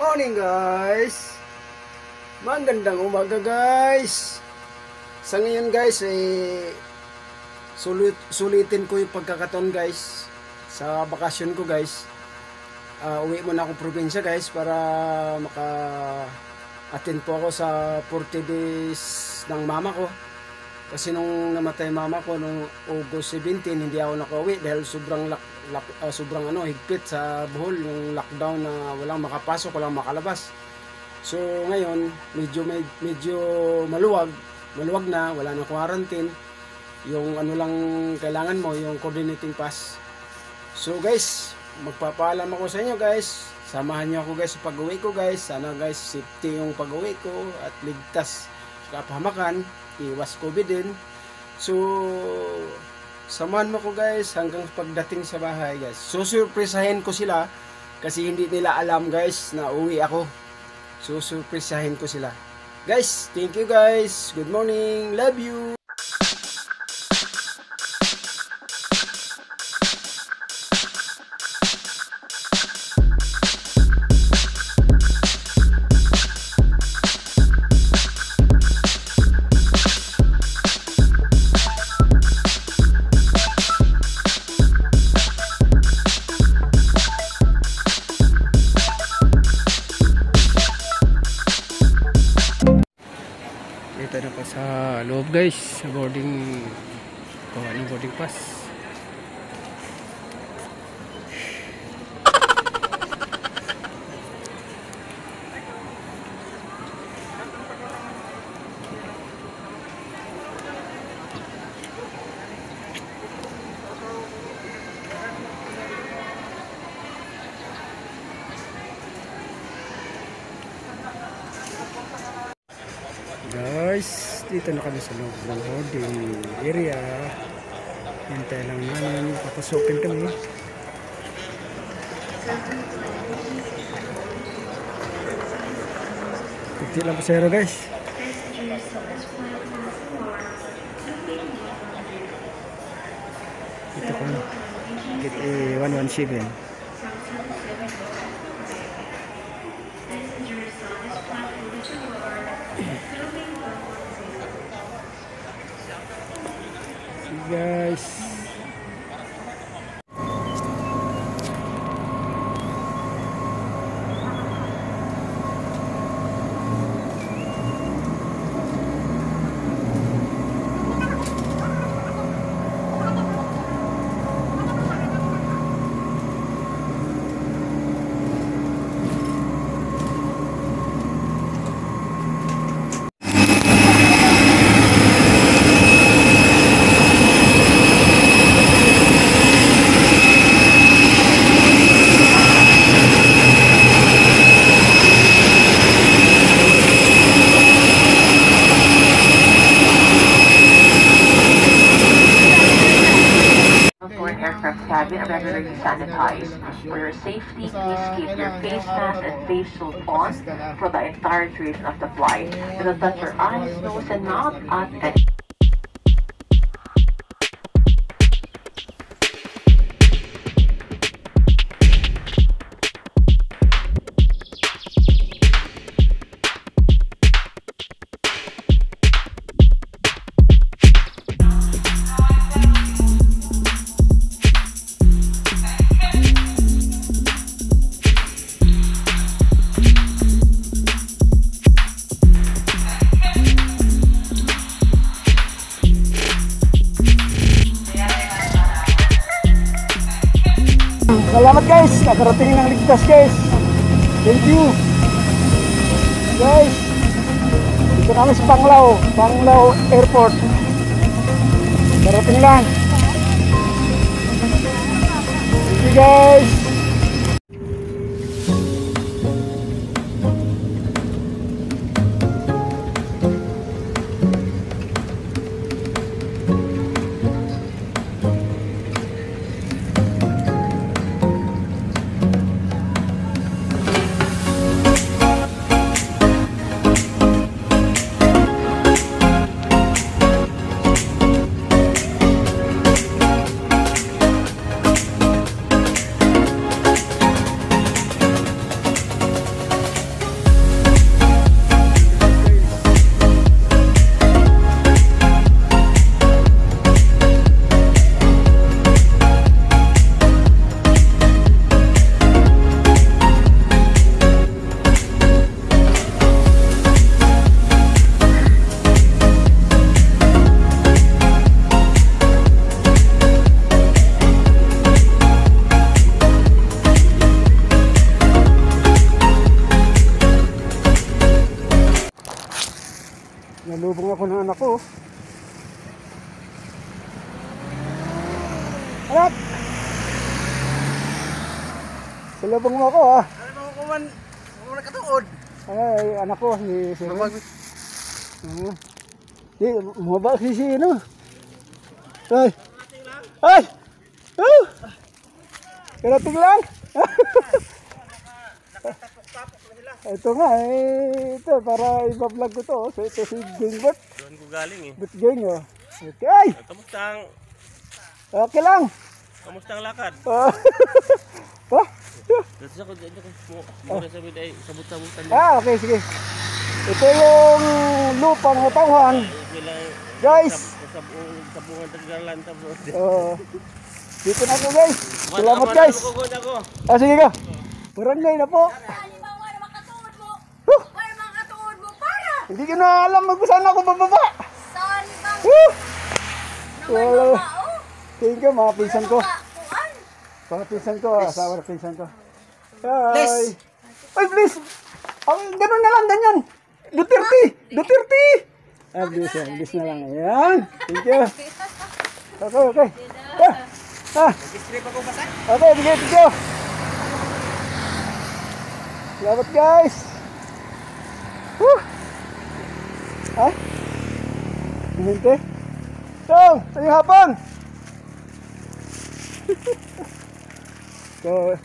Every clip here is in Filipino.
Morning guys. Magandang umaga guys. Sa ngayon guys sulitin ko yung pagkakataon guys sa bakasyon ko guys. Uwi muna akong probinsya guys para maka-attend po ako sa 40 days ng mama ko. Kasi nung namatay mama ko nung August 17 hindi ako nakauwi dahil sobrang higpit sa Bohol, yung lockdown na walang makapasok, walang makalabas. So ngayon medyo maluwag na, wala nang quarantine. Yung ano lang kailangan mo, yung coordinating pass. So guys, magpapaalam ako sa inyo guys. Samahan niyo ako guys sa pag-uwi ko guys. Sana guys safety yung pag-uwi ko at ligtas sa kapahamakan, iwas COVID din. So samahan mo ko guys hanggang pagdating sa bahay guys. Susurpresahin ko sila kasi hindi nila alam guys na uwi ako. Susurpresahin ko sila. Guys, thank you guys. Good morning. Love you. Dito na pa sa loob guys, sa boarding pass. Guys, dito na kami sa loob ng boarding area. Hintay lang namin, papasukin kami. Kunti lang pasero guys. Ito ko gate A117. Guys, aircraft cabin are regularly sanitized. For your safety, please keep your face mask and face shield on for the entire duration of the flight. Do not touch your eyes, nose, and mouth at any salamat guys, nakarating ng ligtas guys. Thank you guys. Dito kami sa Panglao Airport. Nakarating lang. Thank you guys. Salubong ako ng anak ko. Anak! Salubong mo ako ha. Ano ba kuman? Ano nakatuod? Ay, anak ko, si Di, mababa si ano. Ay! Ay! Oh! Karating lang! Ito nga ito para iba-vlog ko to. So ito si Gingbert. Doon ko galing eh. But Ging oh. Okay! Kamusta ang lang! lakad? Oh! Dito ako muna sa biday, sabot-sabutan. Okay, sige. Ito yung lupang Matawhan. Guys! Sabungan tagalan tapos. Dito na ako guys. Salamat guys. Sige ka. Barangay na po. Hindi ko na alam kung saan ako bababa. Thank you mga pinsan ko. Mga pinsan ko, asawa na pinsan ko. Hi. Ay, please. Ganun na lang, ganyan. Duterte. Please na lang. Ayan. Thank you. Okay. Okay, thank you. Salamat guys. Ay? Hintay? Tong, sa'yo hapon! So,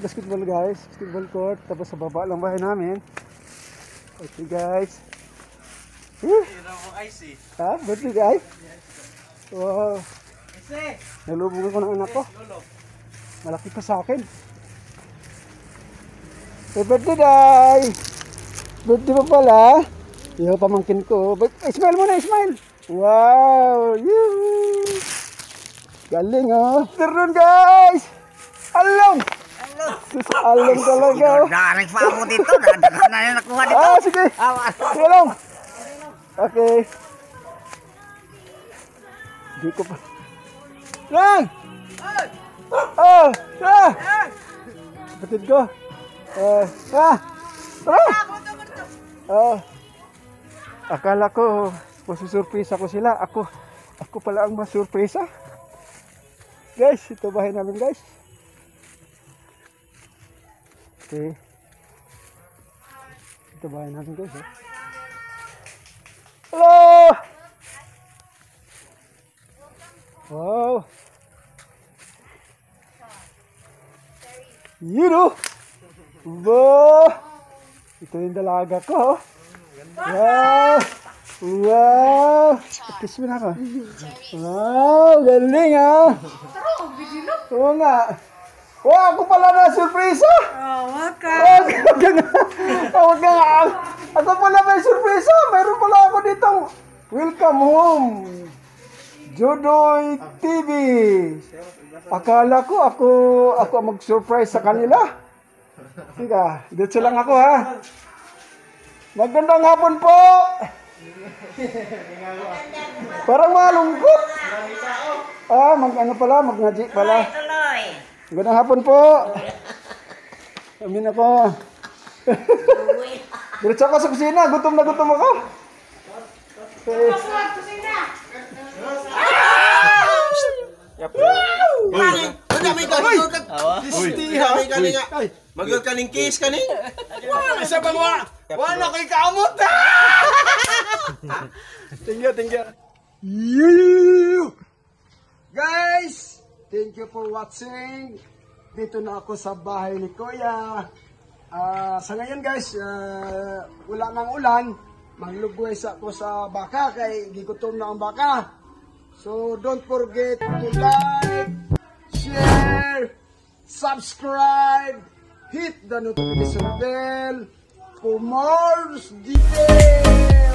basketball guys, basketball court, tapos sa baba lang bahay namin. Okay guys. Ha? Birthday guys? Wow. Nalubog ako ng anak ko. Malaki pa sa akin. Hey, birthday day! Birthday pa pala. Yung pamangkin ko. Smile muna, smile! Wow! Yoo! Galing oh! Turun guys! Along! Along talaga oh! Daring pa ako dito, nagdagan na yung nakuha dito. Sige! Sige lang! Okay. Hindi ko pa. Lang! Kapatid ko. Akala ko masusurpresa ko sila. Ako pala ang masurpresa. Guys, ito bahay namin guys. Okay. Ito bahay namin guys. Hello! Wow! You know! Wow! Ito yung dalaga ko. Wow! Wow! Kiss mo na ako. Wow! Galing ah! Oo nga. Wow! Ako pala na surpresa! Wag ka. Wag ka nga! Ako pala may surpresa! Mayroon pala ako ditong welcome home! Jodoy TV! Akala ko ako mag-surprise sa kanila. Sige, dito lang ako ha. Magandang hapon po! Parang malungkot. Mag-ngaji pala. Magandang hapon po. Amin ako. Diretso ako sa kusina. Gutom na gutom ako. Okay. Magod kaning case kaning. Isa bang wala ko'y kaamot. Thank you. Guys, thank you for watching. Dito na ako sa bahay ni Kuya. Sa ngayon guys, wala nang ulan. Manglugway ako sa baka kay gigutom na ang baka. So don't forget to like, share, subscribe, hit the notification bell for more details.